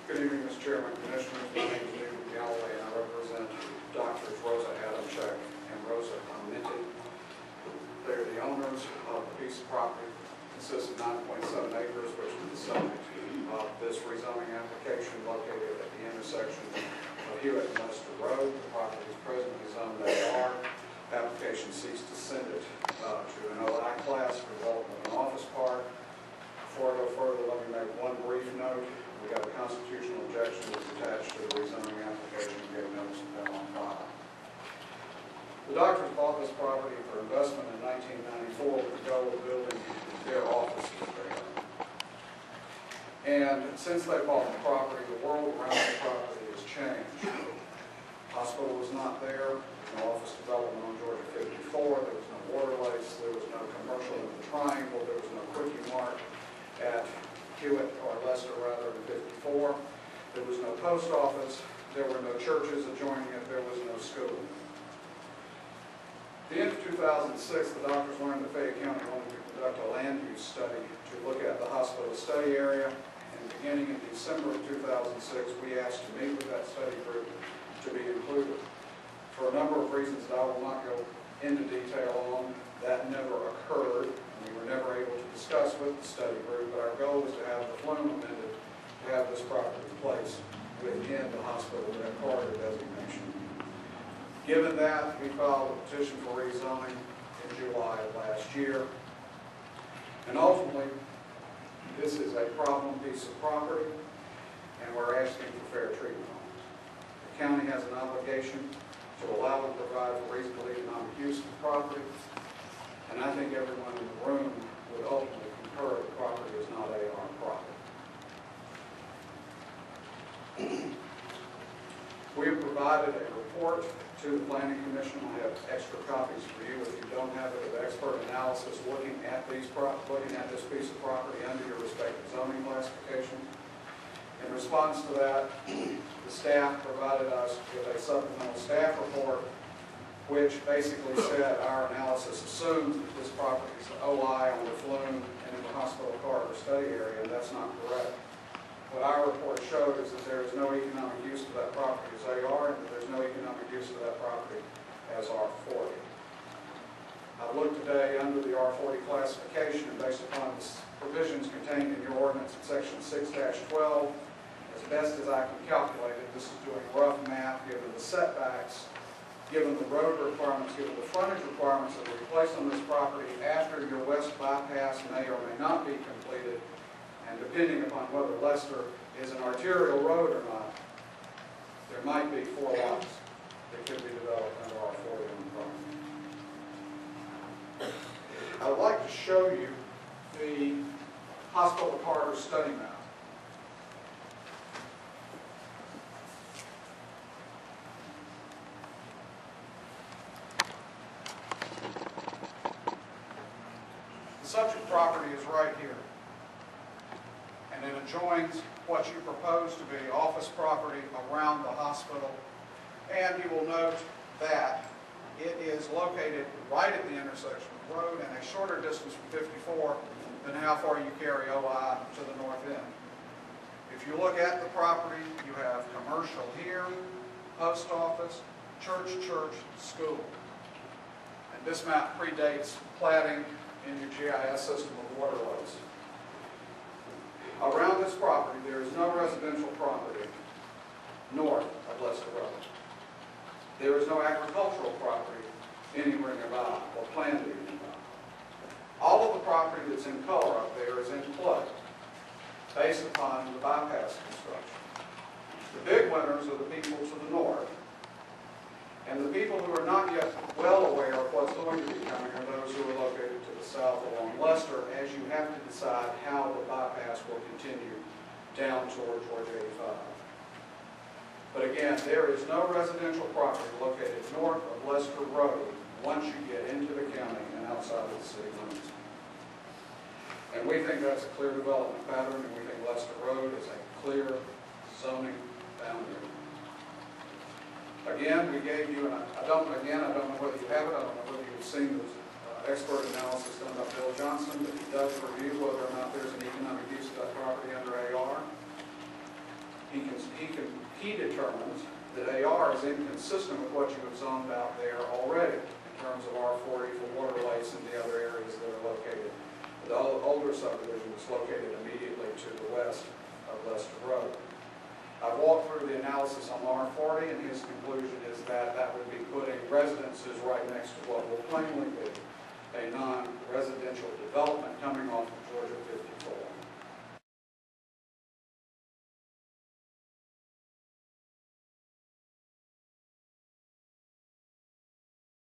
Good evening, Mr. Chairman, Commissioners. My name is Galloway, and I represent Doctors Rosa, Adamczyk, and Rosa, Clemente. They are the owners of the piece of property consists of 9.7 acres, which is the subject of this rezoning application located at the intersection of Huiet and Lester Road. The property is presently zoned AR. Application seeks to send it to an OI class for development of an office park. Before I go further, let me make one brief note. We got a constitutional objection that's attached to the rezoning application and gave notice of that on file. The doctors bought this property for investment in 1994 with the goal of building their offices there. And since they bought the property, the world around the property has changed. The hospital was not there. There was no office development on Georgia 54. There was no Waterlace. There was no commercial in the Triangle. There was no Quickie Mart at Huiet, or Lester rather, in 54. There was no post office. There were no churches adjoining it. There was no school. At the end of 2006, the doctors learned that Fayette County wanted to conduct a land use study to look at the hospital study area. And beginning in December of 2006, we asked to meet with that study group to be included. For a number of reasons that I will not go into detail on, that never occurred. We were never able to discuss with the study group, but our goal was to have the flume amended to have this property placed within the hospital corridor designation. Given that, we filed a petition for rezoning in July of last year. And ultimately, this is a problem piece of property, and we're asking for fair treatment on it. The county has an obligation to allow and provide for reasonable economic use of the property. And I think everyone in the room would ultimately concur that property is not AR property. We have provided a report to the Planning Commission. I have extra copies for you if you don't have it, of expert analysis looking at this piece of property under your respective zoning classification. In response to that, the staff provided us with a supplemental staff report which basically said our analysis assumes that this property is OI on the flume and in the hospital corridor study area, and that's not correct. What our report showed is that there is no economic use to that property as AR, and that there's no economic use to that property as R40. I've looked today under the R40 classification, and based upon the provisions contained in your ordinance in section 6-12, as best as I can calculate it, this is doing rough math given the setbacks, given the road requirements, given the frontage requirements that will be placed on this property after your west bypass may or may not be completed, and depending upon whether Lester is an arterial road or not, there might be 4 lots that could be developed under R40 on the property. I would like to show you the hospital corridor study map. The subject property is right here, and it adjoins what you propose to be office property around the hospital. And you will note that it is located right at the intersection of the road and a shorter distance from 54 than how far you carry OI to the north end. If you look at the property, you have commercial here, post office, church, school. And this map predates platting in your GIS system of Waterlace. Around this property, there is no residential property north of Lester Road. There is no agricultural property anywhere nearby or planned to be nearby. All of the property that's in color up there is in flood based upon the bypass construction. The big winners are the people to the north, and the people who are not yet well aware of what's going to be coming are those who are located to the south along Lester, as you have to decide how the bypass will continue down toward Georgia 85. But again, there is no residential property located north of Lester Road once you get into the county and outside of the city limits. And we think that's a clear development pattern, and we think Lester Road is a clear zoning boundary. Again, we gave you, and I don't know whether you have it, I don't know whether you've seen the expert analysis done by Bill Johnson, but he does review whether or not there's an economic use of that property under AR. He R is inconsistent with what you have zoned out there already in terms of R40 for Waterlace and the other areas that are located. The older subdivision is located immediately to the west of Lester Road. I've walked through the analysis on R40, and his conclusion is that that would be putting residences right next to what will plainly be a non-residential development coming off of